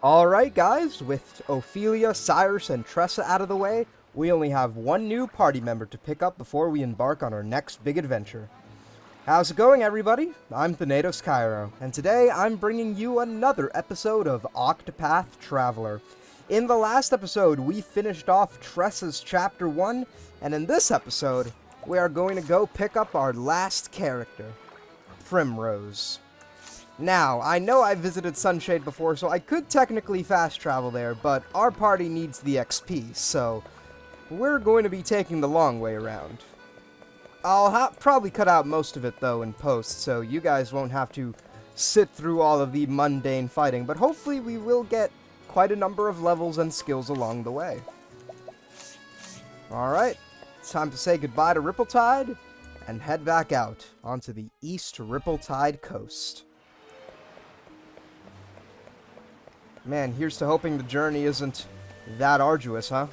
Alright guys, with Ophelia, Cyrus, and Tressa out of the way, we only have one new party member to pick up before we embark on our next big adventure. How's it going, everybody? I'm Thanatos Cairo, and today I'm bringing you another episode of Octopath Traveler. In the last episode, we finished off Tressa's Chapter 1, and in this episode, we are going to go pick up our last character, Primrose. Now, I know I visited Sunshade before, so I could technically fast travel there, but our party needs the XP, so we're going to be taking the long way around. I'll probably cut out most of it, though, in post, so you guys won't have to sit through all of the mundane fighting, but hopefully we will get quite a number of levels and skills along the way. Alright, it's time to say goodbye to Ripple-Tide, and head back out onto the East Ripple-Tide coast. Man, here's to hoping the journey isn't that arduous, huh?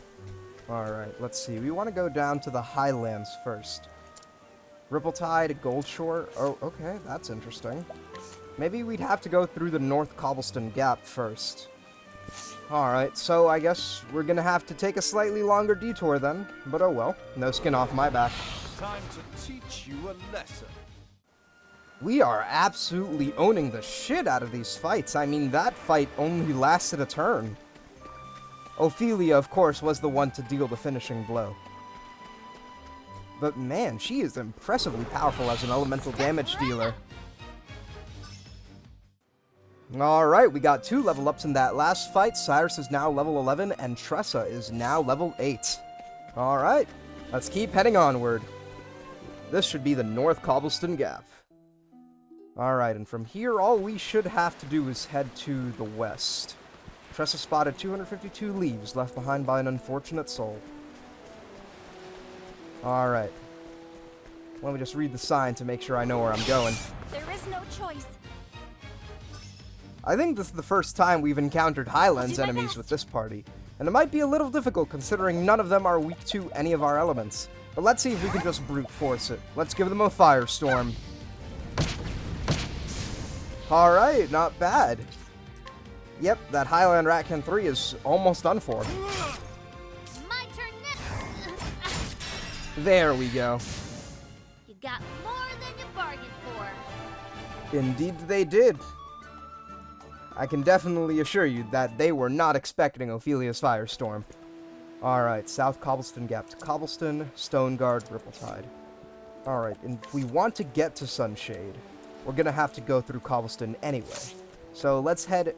Alright, let's see. We want to go down to the Highlands first. Ripple-Tide, Goldshore. Oh, okay, that's interesting. Maybe we'd have to go through the North Cobblestone Gap first. Alright, so I guess we're gonna have to take a slightly longer detour then. But oh well, no skin off my back. Time to teach you a lesson. We are absolutely owning the shit out of these fights. I mean, that fight only lasted a turn. Ophelia, of course, was the one to deal the finishing blow. But man, she is impressively powerful as an elemental damage dealer. Alright, we got 2 level ups in that last fight. Cyrus is now level 11, and Tressa is now level 8. Alright, let's keep heading onward. This should be the North Cobblestone Gap. Alright, and from here, all we should have to do is head to the west. Tressa spotted 252 leaves left behind by an unfortunate soul. Alright. Let me just read the sign to make sure I know where I'm going. There is no choice. I think this is the first time we've encountered Highlands enemies with this party, and it might be a little difficult considering none of them are weak to any of our elements. But let's see if we can just brute force it. Let's give them a firestorm. Alright, not bad. Yep, that Highland Ratkin 3 is almost done for. My turn next. There we go. You got more than you bargained for. Indeed they did. I can definitely assure you that they were not expecting Ophelia's firestorm. Alright, South Cobblestone Gap to Cobblestone, Stone Guard, Ripple-Tide. Alright, and if we want to get to Sunshade, we're gonna have to go through Cobblestone anyway. So let's head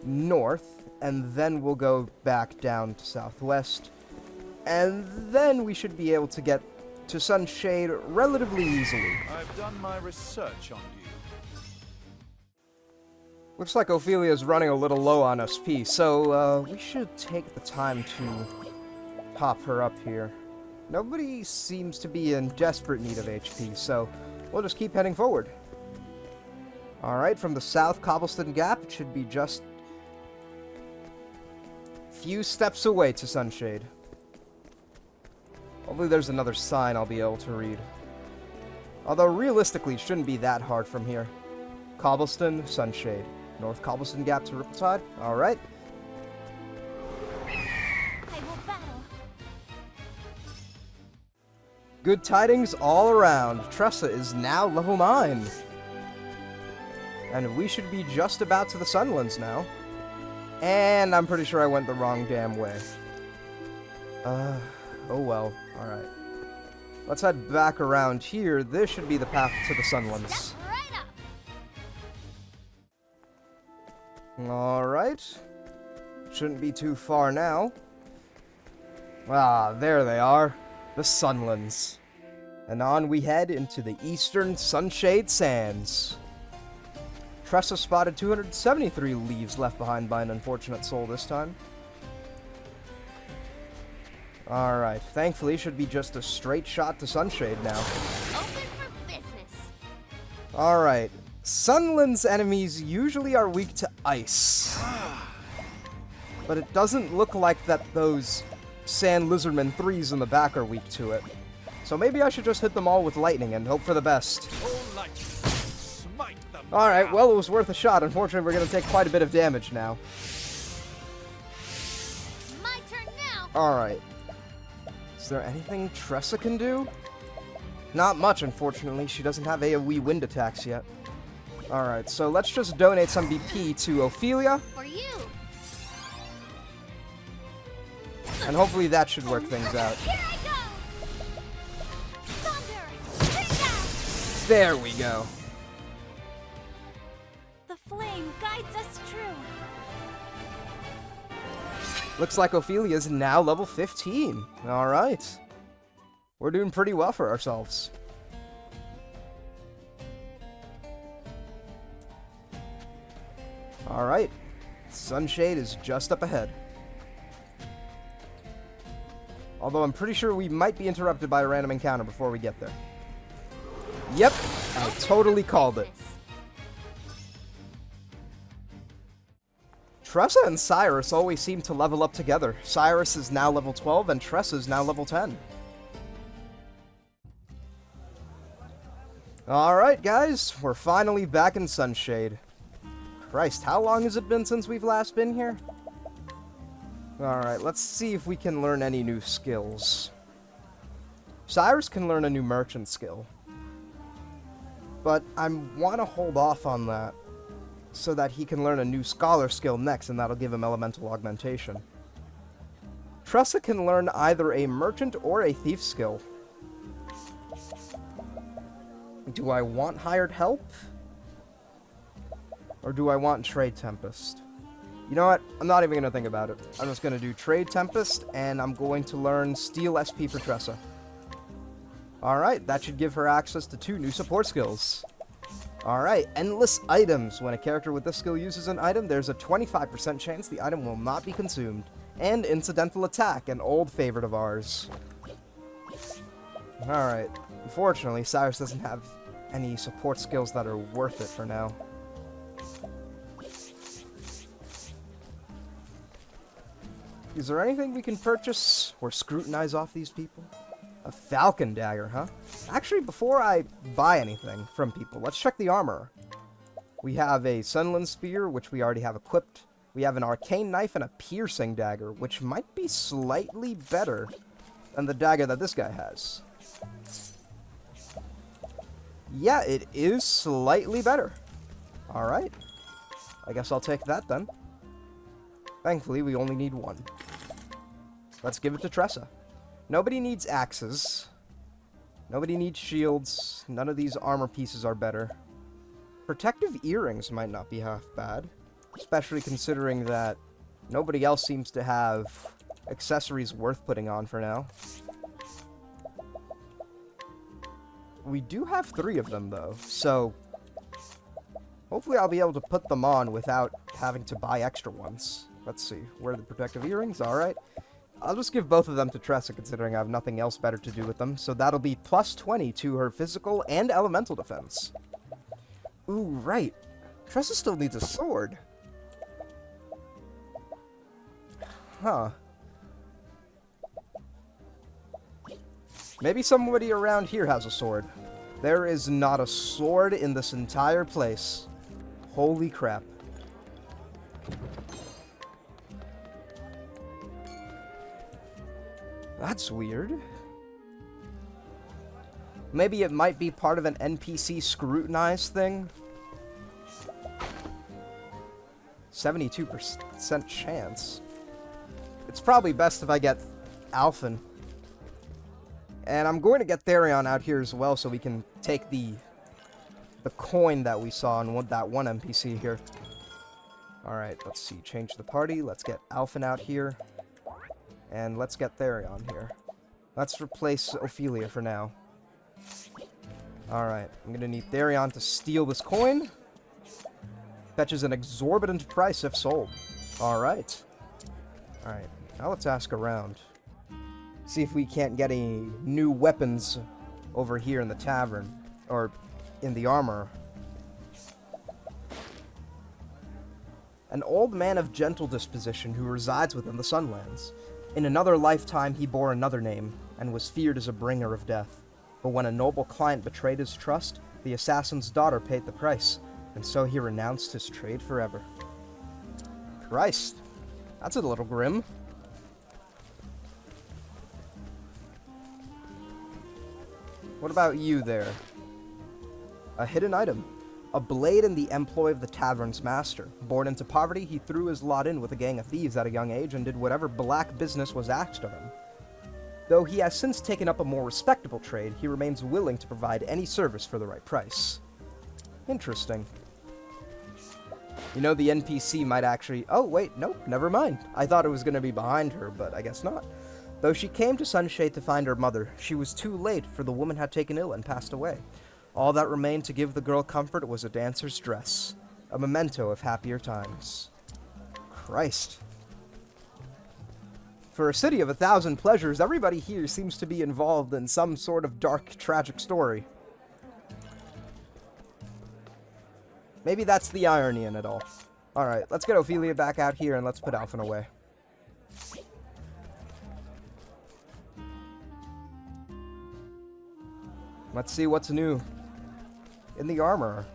north, and then we'll go back down to southwest. And then we should be able to get to Sunshade relatively easily. I've done my research on you. Looks like Ophelia's running a little low on SP, so we should take the time to pop her up here. Nobody seems to be in desperate need of HP, so we'll just keep heading forward. Alright, from the South Cobblestone Gap, it should be just a few steps away to Sunshade. Hopefully there's another sign I'll be able to read. Although realistically, it shouldn't be that hard from here. Cobblestone, Sunshade. North Cobblestone Gap to Ripple-Tide. Alright. I will battle. Good tidings all around. Tressa is now level 9. And we should be just about to the Sunlands now. And I'm pretty sure I went the wrong damn way. Oh well. Alright. Let's head back around here. This should be the path to the Sunlands. Step right up. Alright. Shouldn't be too far now. Ah, there they are. The Sunlands. And on we head into the eastern Sunshade Sands. Tressa spotted 273 leaves left behind by an unfortunate soul this time. Alright, thankfully should be just a straight shot to Sunshade now. Open for business. Alright, Sunlands enemies usually are weak to ice. But it doesn't look like that those Sand Lizardman 3s in the back are weak to it. So maybe I should just hit them all with lightning and hope for the best. All light, smite them. Alright, well, it was worth a shot. Unfortunately, we're going to take quite a bit of damage now. My turn now. Alright. Is there anything Tressa can do? Not much, unfortunately. She doesn't have AoE wind attacks yet. Alright, so let's just donate some BP to Ophelia, For you. and hopefully that should work things out. Here I go. Thunder. Bring There we go. The flame guides us true. Looks like Ophelia is now level 15. Alright. We're doing pretty well for ourselves. Alright. Sunshade is just up ahead. Although I'm pretty sure we might be interrupted by a random encounter before we get there. Yep, I totally called it. Tressa and Cyrus always seem to level up together. Cyrus is now level 12 and Tressa is now level 10. Alright guys, we're finally back in Sunshade. Christ, how long has it been since we've last been here? Alright, let's see if we can learn any new skills. Cyrus can learn a new merchant skill. But I want to hold off on that, so that he can learn a new scholar skill next, and that'll give him elemental augmentation. Tressa can learn either a merchant or a thief skill. Do I want hired help? Or do I want Trade Tempest? You know what? I'm not even going to think about it. I'm just going to do Trade Tempest, and I'm going to learn Steel SP for Tressa. Alright, that should give her access to 2 new support skills. Alright, Endless Items. When a character with this skill uses an item, there's a 25% chance the item will not be consumed. And Incidental Attack, an old favorite of ours. Alright. Unfortunately, Cyrus doesn't have any support skills that are worth it for now. Is there anything we can purchase or scrutinize off these people? A Falcon Dagger, huh? Actually, before I buy anything from people, let's check the armor. We have a Sunlands Spear, which we already have equipped. We have an Arcane Knife and a Piercing Dagger, which might be slightly better than the dagger that this guy has. Yeah, it is slightly better. Alright. I guess I'll take that then. Thankfully, we only need 1. Let's give it to Tressa. Nobody needs axes. Nobody needs shields. None of these armor pieces are better. Protective earrings might not be half bad. Especially considering that nobody else seems to have accessories worth putting on for now. We do have 3 of them, though, so hopefully I'll be able to put them on without having to buy extra ones. Let's see, where are the protective earrings? Alright. I'll just give both of them to Tressa, considering I have nothing else better to do with them, so that'll be plus 20 to her physical and elemental defense. Ooh, right. Tressa still needs a sword. Huh. Maybe somebody around here has a sword. There is not a sword in this entire place. Holy crap. That's weird. Maybe it might be part of an NPC scrutinize thing. 72% chance. It's probably best if I get Alphen. And I'm going to get Therion out here as well so we can take the coin that we saw in that one NPC here. Alright, let's see. Change the party. Let's get Alphen out here. And let's get Therion here. Let's replace Ophelia for now. Alright, I'm going to need Therion to steal this coin. Fetches an exorbitant price if sold. Alright. Alright, now let's ask around. See if we can't get any new weapons over here in the tavern. Or in the armor. An old man of gentle disposition who resides within the Sunlands. In another lifetime he bore another name, and was feared as a bringer of death. But when a noble client betrayed his trust, the assassin's daughter paid the price. and so he renounced his trade forever. Christ, that's a little grim. What about you there? A hidden item. A blade in the employ of the tavern's master. Born into poverty, he threw his lot in with a gang of thieves at a young age and did whatever black business was asked of him. Though he has since taken up a more respectable trade, he remains willing to provide any service for the right price. Interesting. You know, the NPC might actually... Oh, wait, nope, never mind. I thought it was going to be behind her, but I guess not. Though she came to Sunshade to find her mother, she was too late, for the woman had taken ill and passed away. All that remained to give the girl comfort was a dancer's dress, a memento of happier times. Christ. For a city of 1,000 pleasures, everybody here seems to be involved in some sort of dark, tragic story. Maybe that's the irony in it all. Alright, let's get Ophelia back out here and let's put Alphen away. Let's see what's new in the armor.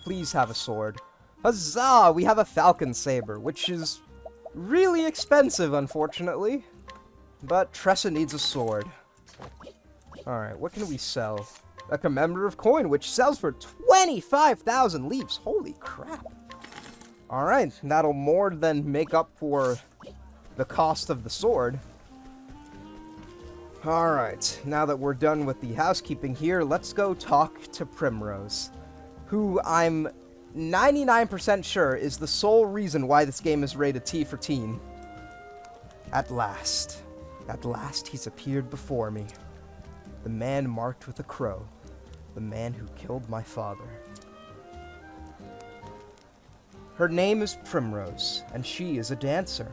Please have a sword. Huzzah! We have a falcon saber, which is really expensive, unfortunately. But Tressa needs a sword. Alright, what can we sell? A commemorative coin, which sells for 25,000 leaves. Holy crap. Alright, that'll more than make up for the cost of the sword. Alright, now that we're done with the housekeeping here, let's go talk to Primrose, who I'm 99% sure is the sole reason why this game is rated T for teen. At last he's appeared before me. The man marked with a crow. The man who killed my father. Her name is Primrose, and she is a dancer.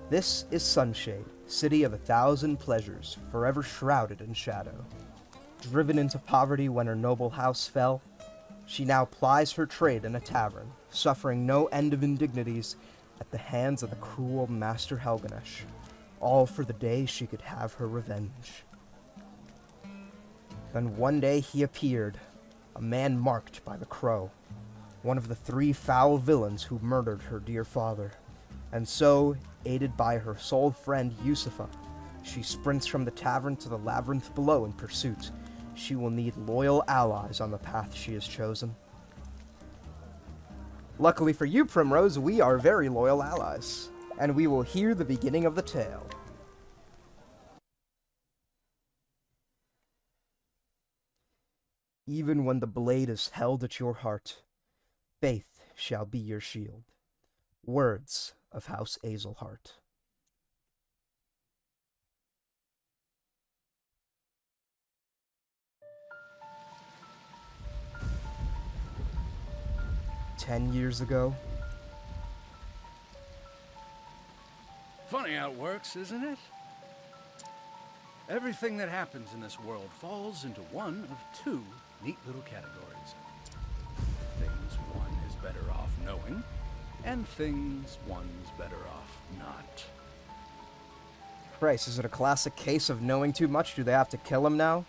This is Sunshade, city of 1,000 pleasures, forever shrouded in shadow. Driven into poverty when her noble house fell, she now plies her trade in a tavern, suffering no end of indignities at the hands of the cruel Master Helganesh, all for the day she could have her revenge. Then one day he appeared, a man marked by the crow, one of the 3 foul villains who murdered her dear father. And so, aided by her sole friend Yusufa, she sprints from the tavern to the labyrinth below in pursuit. She will need loyal allies on the path she has chosen. Luckily for you, Primrose, we are very loyal allies, and we will hear the beginning of the tale. Even when the blade is held at your heart, faith shall be your shield. Words of House Azelhart. "10 years ago." Funny how it works, isn't it? Everything that happens in this world falls into one of 2 neat little categories. Things one is better off knowing, and things one's better off not. Christ, is it a classic case of knowing too much? Do they have to kill him now?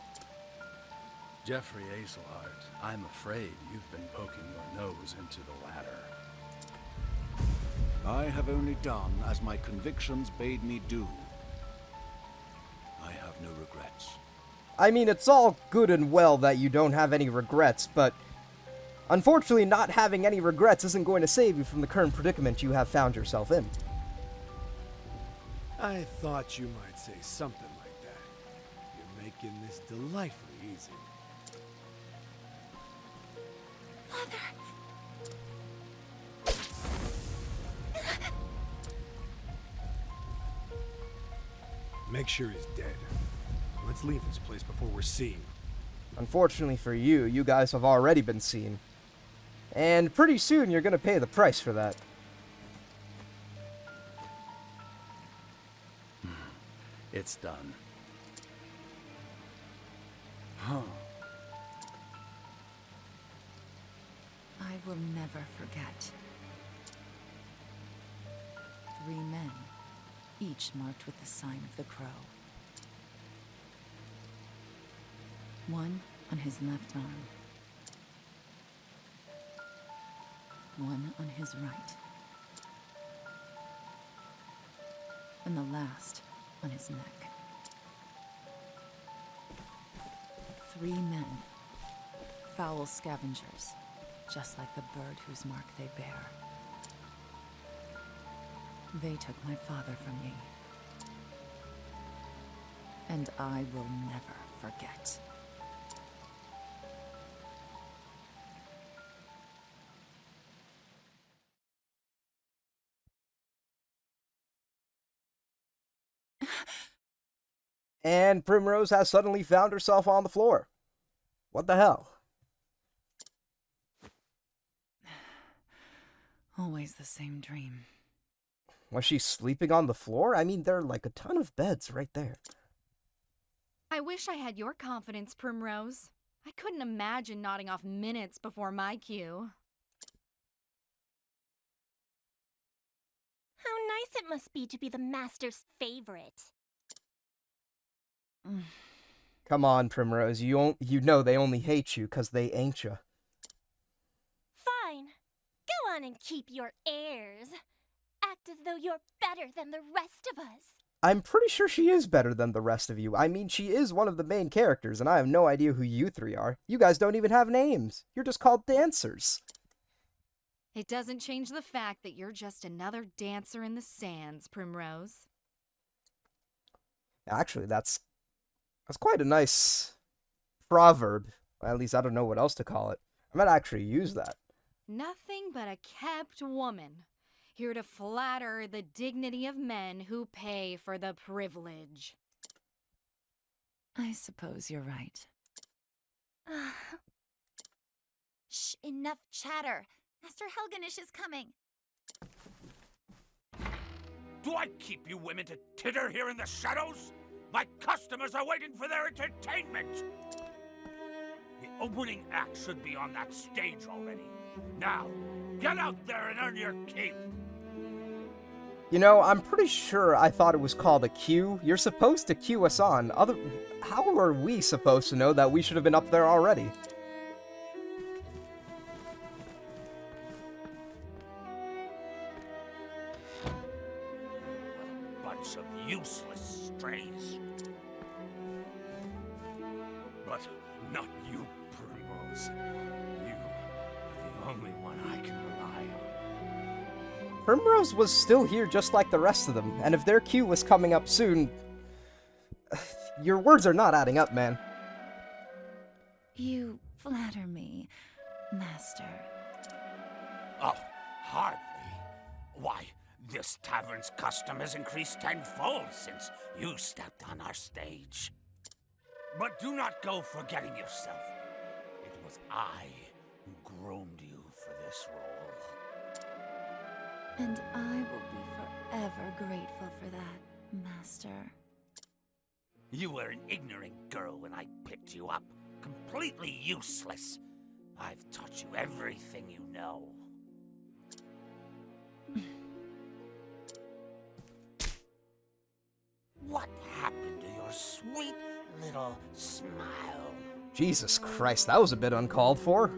Jeffrey Azelhart, I'm afraid you've been poking your nose into the ladder. I have only done as my convictions bade me do. I have no regrets. I mean, it's all good and well that you don't have any regrets, but unfortunately not having any regrets isn't going to save you from the current predicament you have found yourself in. I thought you might say something like that. You're making this delightfully easy. Father! Make sure he's dead. Let's leave this place before we're seen. Unfortunately for you, you guys have already been seen. And pretty soon you're gonna pay the price for that. It's done. I will never forget. 3 men, each marked with the sign of the crow. One on his left arm, one on his right, and the last on his neck. 3 men, foul scavengers, just like the bird whose mark they bear. They took my father from me, and I will never forget. And Primrose has suddenly found herself on the floor. What the hell? Always the same dream. Was she sleeping on the floor? I mean, there are like a ton of beds right there. I wish I had your confidence, Primrose. I couldn't imagine nodding off minutes before my cue. How nice it must be to be the master's favorite. Come on, Primrose. You know they only hate you because they ain't ya. Fine. Go on and keep your airs. Act as though you're better than the rest of us. I'm pretty sure she is better than the rest of you. I mean, she is one of the main characters, and I have no idea who you 3 are. You guys don't even have names. You're just called dancers. It doesn't change the fact that you're just another dancer in the sands, Primrose. Actually, that's quite a nice proverb. At least I don't know what else to call it. I might actually use that. Nothing but a kept woman, here to flatter the dignity of men who pay for the privilege. I suppose you're right. Shh, enough chatter. Master Helganish is coming. Do I keep you women to titter here in the shadows? My customers are waiting for their entertainment! The opening act should be on that stage already. Now, get out there and earn your keep! You know, I'm pretty sure I thought it was called a queue. You're supposed to queue us on. How are we supposed to know that we should have been up there already? Bunch of useless strays. But not you, Primrose. You are the only one I can rely on. Primrose was still here just like the rest of them, and if their queue was coming up soon... Your words are not adding up, man. You flatter me, Master. Oh, hardly. Why, this tavern's custom has increased tenfold since you stepped on our stage. But do not go forgetting yourself. It was I who groomed you for this role. And I will be forever grateful for that, Master. You were an ignorant girl when I picked you up. Completely useless. I've taught you everything you know. What happened to your sweet little smile? Jesus Christ, that was a bit uncalled for.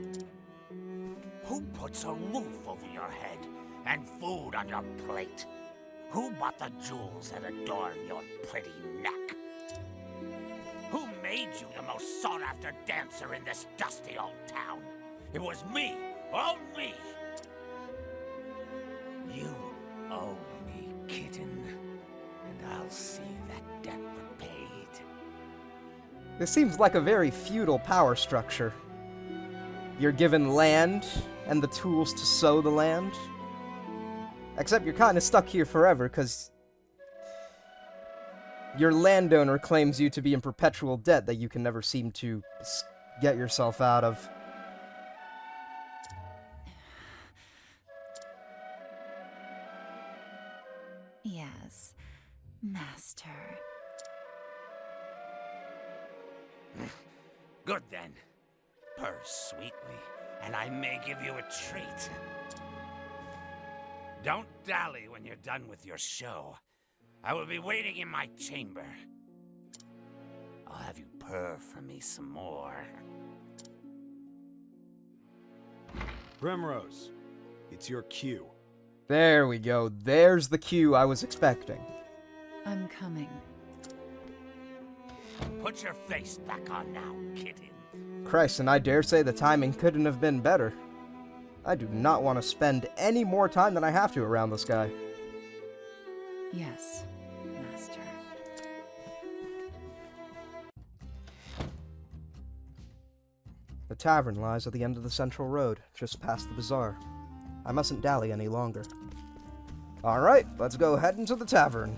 Who puts a roof over your head and food on your plate? Who bought the jewels that adorn your pretty neck? Who made you the most sought-after dancer in this dusty old town? It was me, all me. You owe me, kitten, and I'll see that debt repaid. This seems like a very feudal power structure. You're given land and the tools to sow the land. Except you're kind of stuck here forever, because your landowner claims you to be in perpetual debt that you can never seem to get yourself out of. Yes, Master. Good then. Purr sweetly, and I may give you a treat. Don't dally when you're done with your show. I will be waiting in my chamber. I'll have you purr for me some more. Primrose, It's your cue. There we go. There's the cue I was expecting. I'm coming. Put your face back on now, kitten. Christ, and I dare say the timing couldn't have been better. I do not want to spend any more time than I have to around this guy. Yes, Master. The tavern lies at the end of the central road, just past the bazaar. I mustn't dally any longer. Alright, let's go head into the tavern.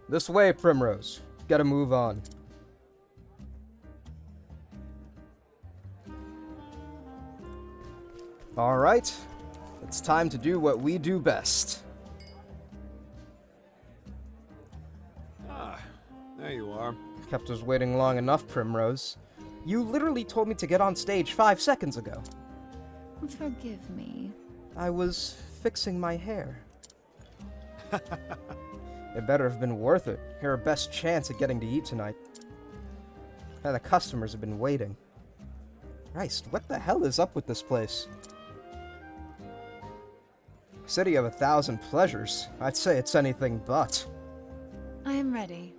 This way, Primrose. Gotta move on. Alright, it's time to do what we do best. Ah, there you are. Kept us waiting long enough, Primrose. You literally told me to get on stage 5 seconds ago. Forgive me. I was fixing my hair. It better have been worth it. You're our best chance at getting to eat tonight. And the customers have been waiting. Christ, what the hell is up with this place? City of 1,000 pleasures. I'd say it's anything but. I am ready.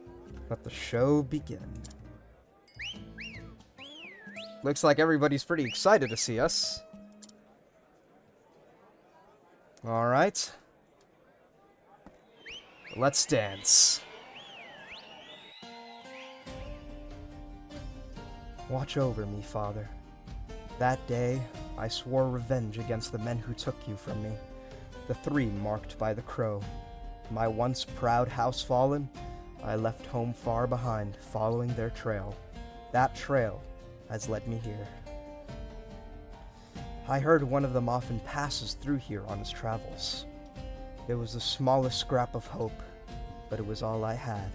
Let the show begin. Looks like everybody's pretty excited to see us. Alright. Let's dance. Watch over me, Father. That day, I swore revenge against the men who took you from me. The 3 marked by the crow. My once proud house fallen, I left home far behind, following their trail. That trail has led me here. I heard one of them often passes through here on his travels. It was the smallest scrap of hope, but it was all I had.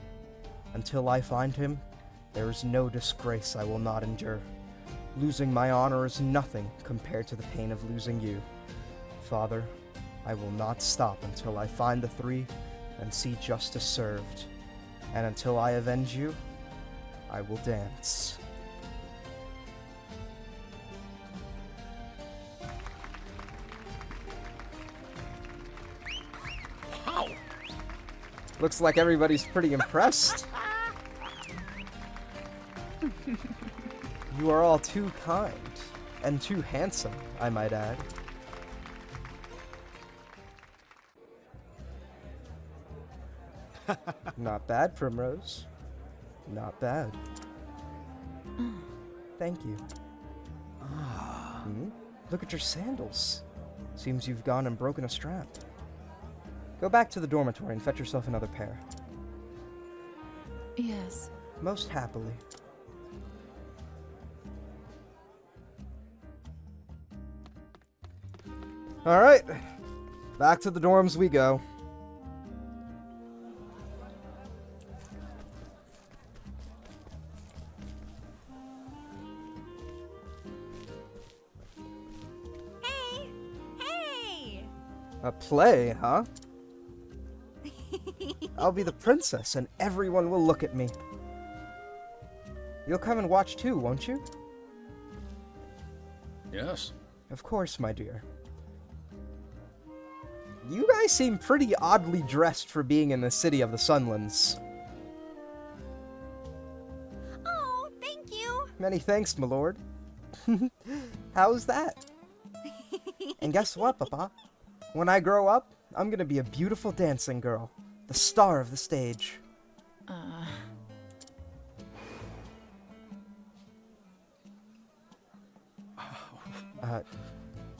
Until I find him, there is no disgrace I will not endure. Losing my honor is nothing compared to the pain of losing you. Father, I will not stop until I find the 3 and see justice served. And until I avenge you, I will dance. Ow! Looks like everybody's pretty impressed. You are all too kind, and too handsome, I might add. Not bad, Primrose. Not bad. Thank you. Look at your sandals. Seems you've gone and broken a strap. Go back to the dormitory and fetch yourself another pair. Yes. Most happily. Alright. Back to the dorms we go. Hey! Hey! A play, huh? I'll be the princess and everyone will look at me. You'll come and watch too, won't you? Yes. Of course, my dear. You guys seem pretty oddly dressed for being in the city of the Sunlands. Oh, thank you. Many thanks, my lord. How's that? And guess what, Papa? When I grow up, I'm gonna be a beautiful dancing girl. The star of the stage.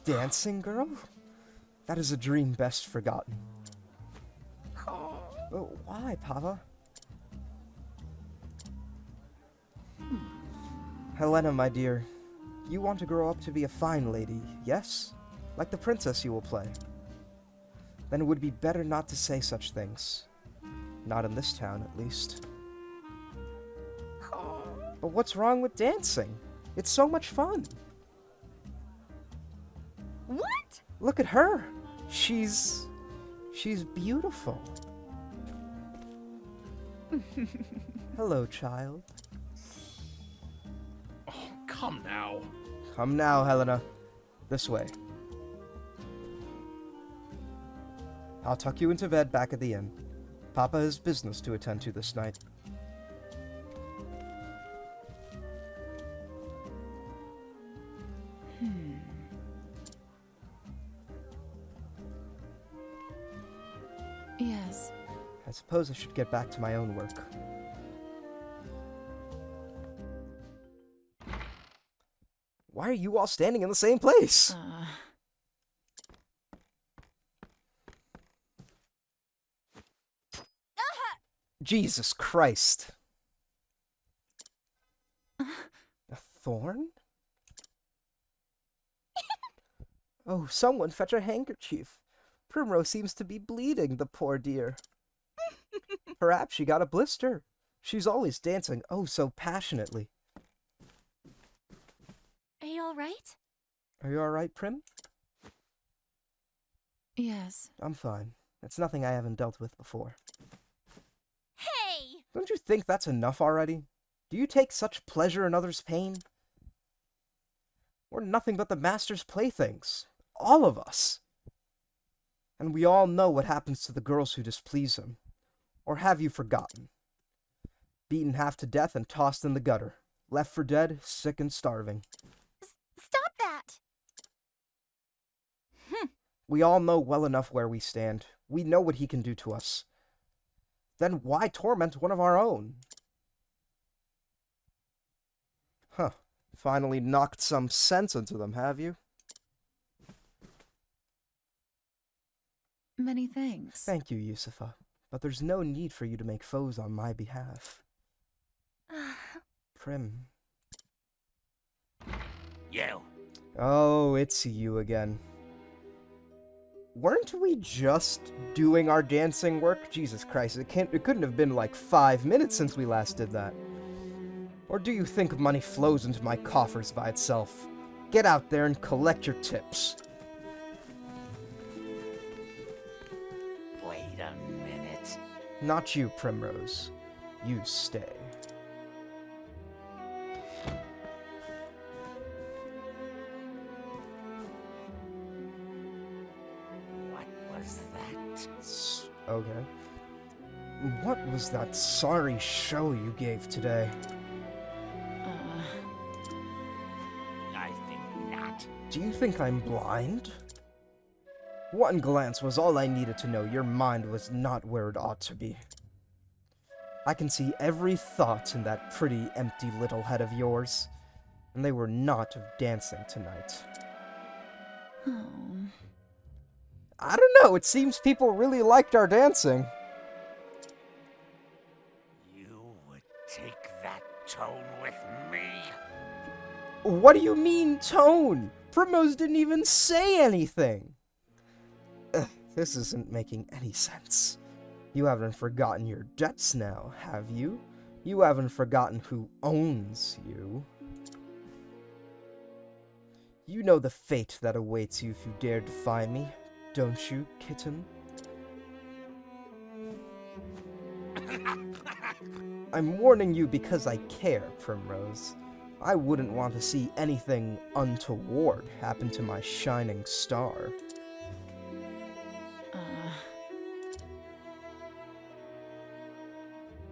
Dancing girl? That is a dream best forgotten. Oh, why, Papa? Helena, my dear, you want to grow up to be a fine lady, yes? Like the princess you will play. Then it would be better not to say such things. Not in this town, at least. But what's wrong with dancing? It's so much fun. What? Look at her. She's beautiful. Hello, child. Oh, come now. Come now, Helena. This way. I'll tuck you into bed back at the inn. Papa has business to attend to this night. Yes. I suppose I should get back to my own work. Why are you all standing in the same place? Jesus Christ. A thorn? Oh, someone fetch a handkerchief. Primrose seems to be bleeding, the poor dear. Perhaps she got a blister. She's always dancing oh so passionately. Are you alright? Are you alright, Prim? Yes. I'm fine. It's nothing I haven't dealt with before. Hey! Don't you think that's enough already? Do you take such pleasure in others' pain? We're nothing but the Master's playthings. All of us. And we all know what happens to the girls who displease him. Or have you forgotten? Beaten half to death and tossed in the gutter. Left for dead, sick and starving. Stop that! We all know well enough where we stand. We know what he can do to us. Then why torment one of our own? Huh. Finally knocked some sense into them, have you? Many thanks. Thank you, Yusufa. But there's no need for you to make foes on my behalf. Prim. You. Oh, it's you again. Weren't we just doing our dancing work? Jesus Christ, it couldn't have been like 5 minutes since we last did that. Or do you think money flows into my coffers by itself? Get out there and collect your tips. Wait a minute. Not you, Primrose. You stay. What was that? Okay. What was that sorry show you gave today? I think not. Do you think I'm blind? One glance was all I needed to know your mind was not where it ought to be. I can see every thought in that pretty empty little head of yours, and they were not of dancing tonight. Oh. I don't know, it seems people really liked our dancing. You would take that tone with me? What do you mean, tone? Primrose didn't even say anything. This isn't making any sense. You haven't forgotten your debts now, have you? You haven't forgotten who owns you. You know the fate that awaits you if you dare defy me, don't you, kitten? I'm warning you because I care, Primrose. I wouldn't want to see anything untoward happen to my shining star.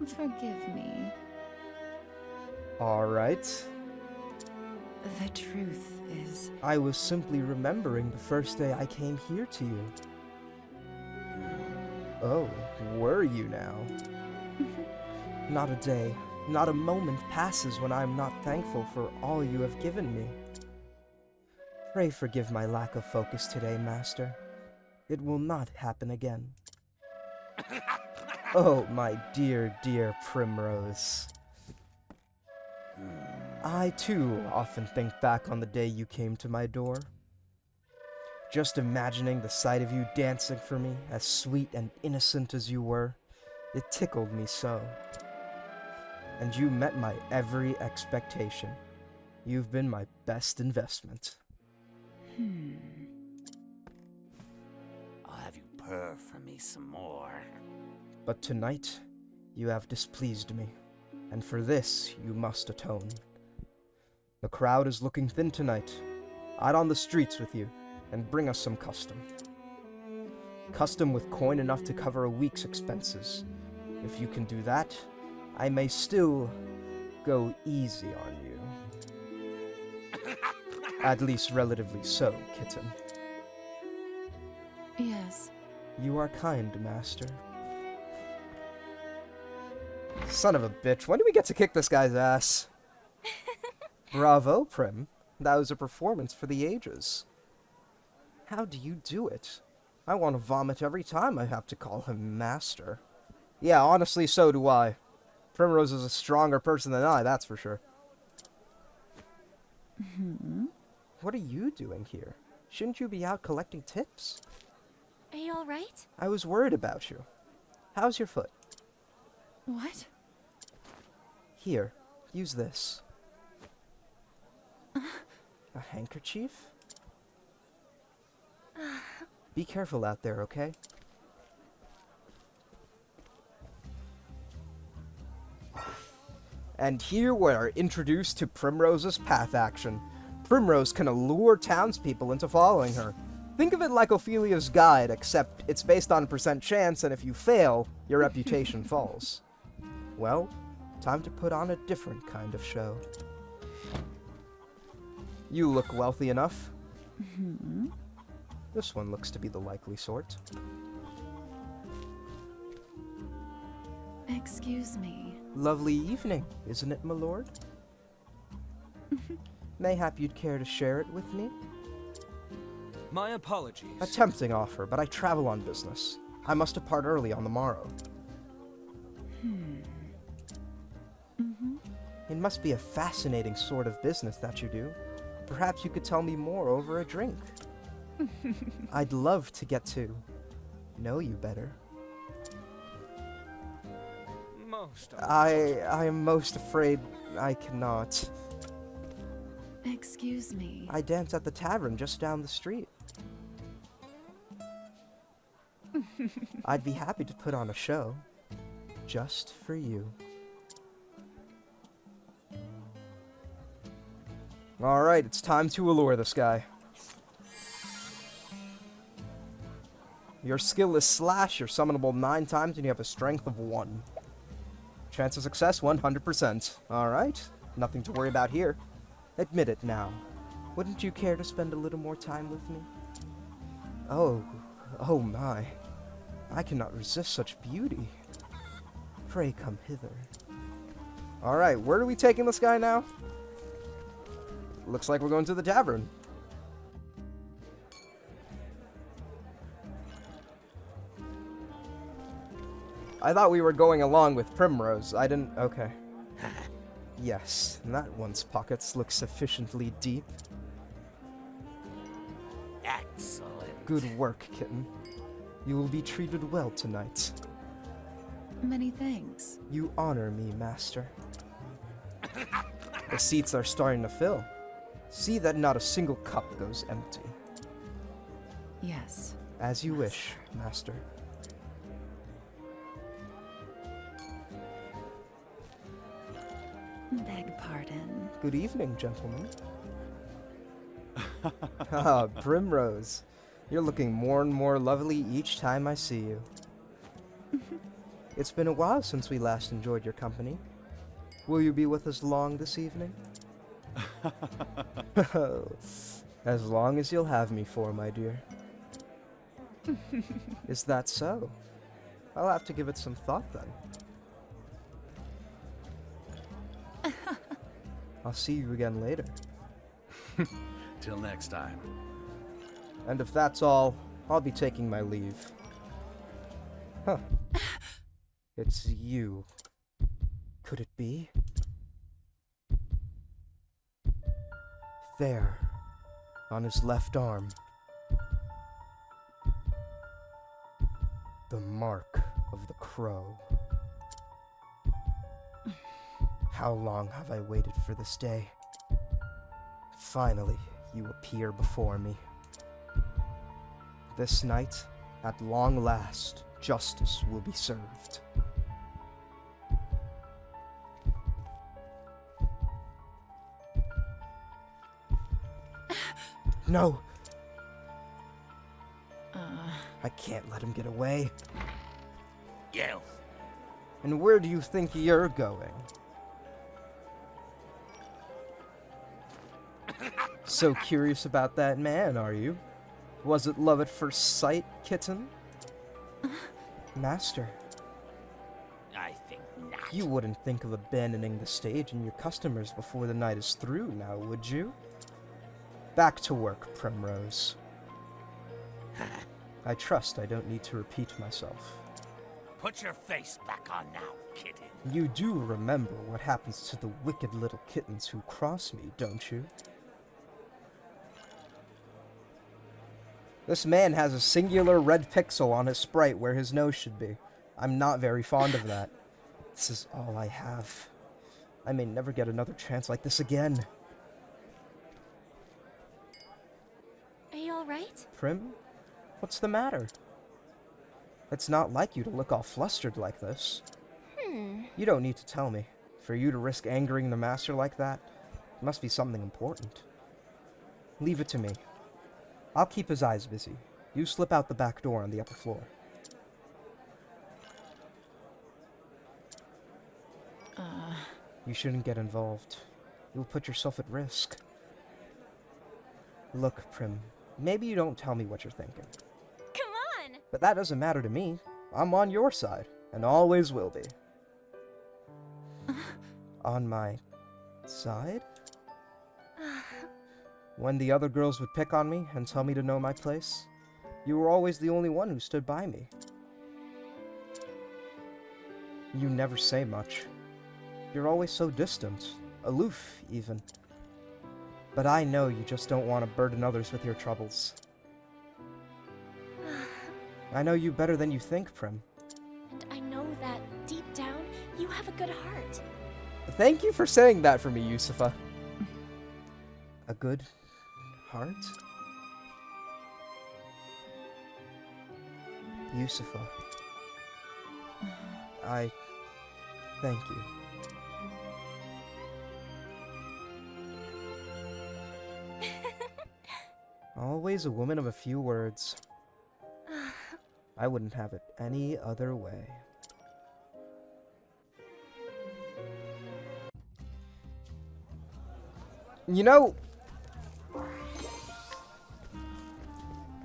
Forgive me. All right. The truth is... I was simply remembering the first day I came here to you. Oh, were you now? Not a day, not a moment passes when I am not thankful for all you have given me. Pray forgive my lack of focus today, Master. It will not happen again. Oh, my dear, dear Primrose. I, too, often think back on the day you came to my door. Just imagining the sight of you dancing for me, as sweet and innocent as you were, it tickled me so. And you met my every expectation. You've been my best investment. I'll have you purr for me some more. But tonight, You have displeased me, and for this you must atone. The crowd is looking thin tonight. Out on the streets with you, and bring us some custom. Custom with coin enough to cover a week's expenses. If you can do that, I may still go easy on you. At least relatively so, kitten. Yes. You are kind, master. Son of a bitch, when do we get to kick this guy's ass? Bravo, Prim. That was a performance for the ages. How do you do it? I want to vomit every time I have to call him master. Yeah, honestly, so do I. Primrose is a stronger person than I, that's for sure. What are you doing here? Shouldn't you be out collecting tips? Are you alright? I was worried about you. How's your foot? What? Here, use this. A handkerchief? Be careful out there, okay? And here we are introduced to Primrose's path action. Primrose can allure townspeople into following her. Think of it like Ophelia's guide, except it's based on percent chance, and if you fail, your reputation falls. Well, time to put on a different kind of show. You look wealthy enough. This one looks to be the likely sort. Excuse me. Lovely evening, isn't it, my lord? Mayhap you'd care to share it with me? My apologies. A tempting offer, but I travel on business. I must depart early on the morrow. It must be a fascinating sort of business that you do. Perhaps you could tell me more over a drink. I'd love to get to know you better. I am most afraid I cannot. Excuse me. I dance at the tavern just down the street. I'd be happy to put on a show. Just for you. Alright, it's time to allure this guy. Your skill is Slash, you're summonable 9 times, and you have a strength of 1. Chance of success, 100%. Alright, nothing to worry about here. Admit it now. Wouldn't you care to spend a little more time with me? Oh my. I cannot resist such beauty. Pray come hither. Alright, where are we taking this guy now? Looks like we're going to the tavern. I thought we were going along with Primrose. I didn't... Okay. Yes, that one's pockets look sufficiently deep. Excellent. Good work, kitten. You will be treated well tonight. Many thanks. You honor me, master. The seats are starting to fill. See that not a single cup goes empty. Yes. As you wish, master. Beg pardon. Good evening, gentlemen. Ah, Primrose. You're looking more and more lovely each time I see you. It's been a while since we last enjoyed your company. Will you be with us long this evening? As long as you'll have me for, my dear. Is that so? I'll have to give it some thought then. I'll see you again later. Till next time. And if that's all, I'll be taking my leave. Huh. It's you. Could it be? There, on his left arm. The mark of the crow. How long have I waited for this day? Finally, you appear before me. This night, at long last, justice will be served. No. I can't let him get away. You. And where do you think you're going? So curious about that man, are you? Was it love at first sight, kitten? Master, I think not. you wouldn't think of abandoning the stage and your customers before the night is through, now would you? Back to work, Primrose. I trust I don't need to repeat myself. Put your face back on now, kitten. You do remember what happens to the wicked little kittens who cross me, don't you? This man has a singular red pixel on his sprite where his nose should be. I'm not very fond of that. This is all I have. I may never get another chance like this again. Are you alright? Prim? What's the matter? It's not like you to look all flustered like this. You don't need to tell me. For you to risk angering the master like that, it must be something important. Leave it to me. I'll keep his eyes busy. You slip out the back door on the upper floor. You shouldn't get involved. You'll put yourself at risk. Look, Prim, maybe you don't tell me what you're thinking. Come on! But that doesn't matter to me. I'm on your side, and always will be. On my side? When the other girls would pick on me and tell me to know my place, you were always the only one who stood by me. You never say much. You're always so distant, aloof even. But I know you just don't want to burden others with your troubles. I know you better than you think, Prim. And I know that, deep down, you have a good heart. Thank you for saying that for me, Yusufa. A good heart? Yusufa. I thank you. Always a woman of a few words. I wouldn't have it any other way. You know,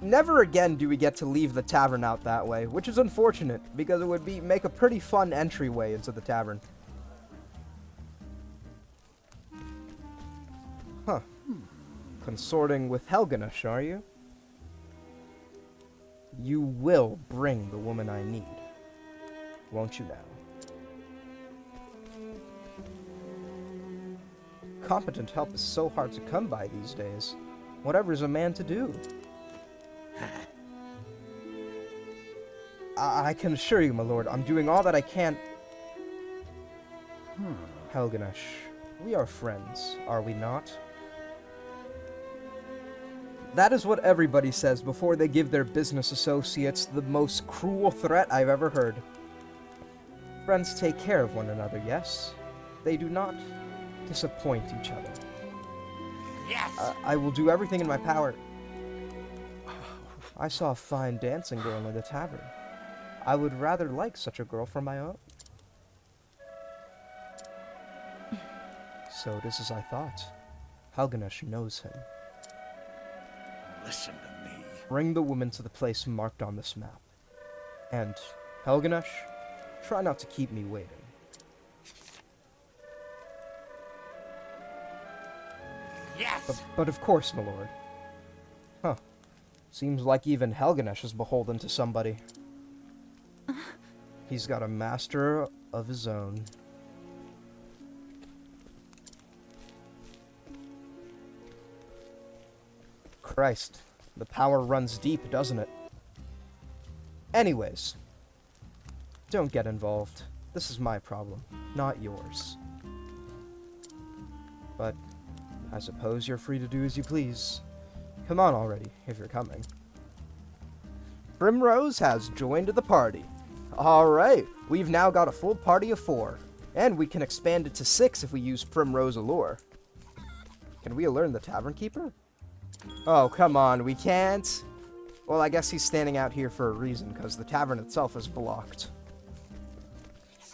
never again do we get to leave the tavern out that way, which is unfortunate, because it would make a pretty fun entryway into the tavern. Huh. Consorting with Helganush, are you? You will bring the woman I need, won't you now? Competent help is so hard to come by these days. Whatever is a man to do? I can assure you, my lord, I'm doing all that I can. Helganush, we are friends, are we not? That is what everybody says before they give their business associates the most cruel threat I've ever heard. Friends take care of one another, yes? They do not disappoint each other. Yes! I will do everything in my power. I saw a fine dancing girl in the tavern. I would rather like such a girl for my own. So it is as I thought. Helganush knows him. Listen to me. Bring the woman to the place marked on this map. And, Helganush, try not to keep me waiting. Yes! But of course, my lord. Huh. Seems like even Helganush is beholden to somebody. He's got a master of his own. Christ, the power runs deep, doesn't it? Anyways, don't get involved. This is my problem, not yours. But I suppose you're free to do as you please. Come on already, if you're coming. Primrose has joined the party. Alright, we've now got a full party of 4. And we can expand it to 6 if we use Primrose Allure. Can we allure the Tavern Keeper? Oh, come on, we can't. Well, I guess he's standing out here for a reason, because the tavern itself is blocked.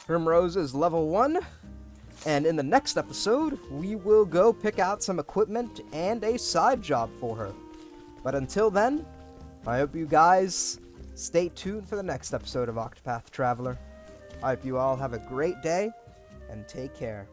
Primrose is level 1, and in the next episode, we will go pick out some equipment and a side job for her. But until then, I hope you guys stay tuned for the next episode of Octopath Traveler. I hope you all have a great day, and take care.